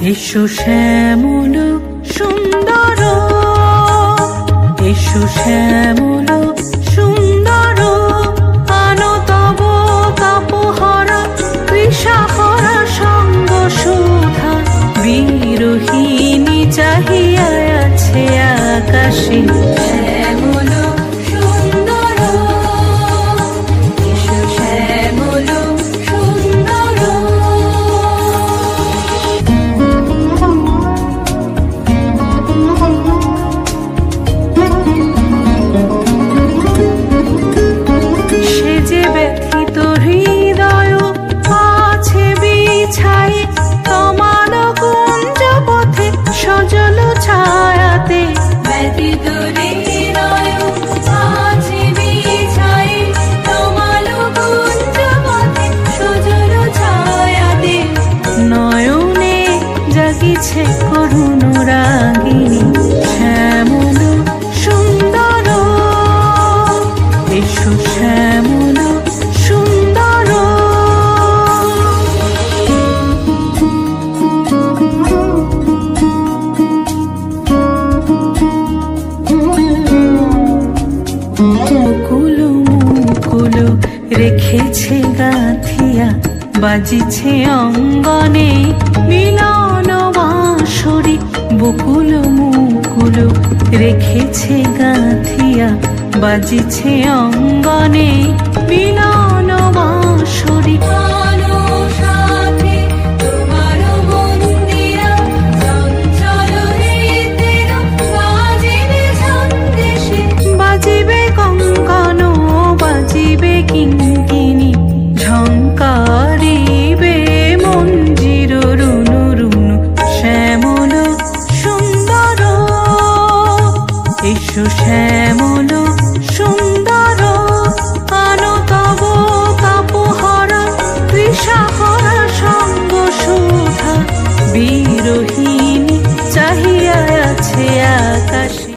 এসো শ্যামল সুন্দর, এসো শ্যামল সুন্দর, আনো তব তাপহরা তৃষাহরা সঙ্গ সুধা। বিরোহিণী চাহিয়া আছে আকাশে, শ্যামল সুন্দর, এসো শ্যামল সুন্দর। সে যে ব্যথিত হৃদয় আছে বিছাই তোমার কুঞ্জ পথে সজল ছায়াতে। ব্যথিত হৃদয় আছে বিছাই তোমার কুঞ্জ পথে সজল ছায়াতে। নয়নে জাগিছে করুণ রাগিনী, শ্যামল সুন্দর, এসো শ্যামল সুন্দর। মুকুল মুকুল রেখেছে গাঁথিয়া, বাজিছে অঙ্গনে মিলন বাঁশরি। বকুল মুকুল রেখেছে গাঁথিয়া, বাজিছে অঙ্গনে মিলন বাঁশরি। বাজিবে কঙ্কণ, বাজিবে কিঙ্কিণী, ঝঙ্কারিবে মঞ্জির রুনু রুনু। শ্যামল সুন্দর, এসো শ্যামল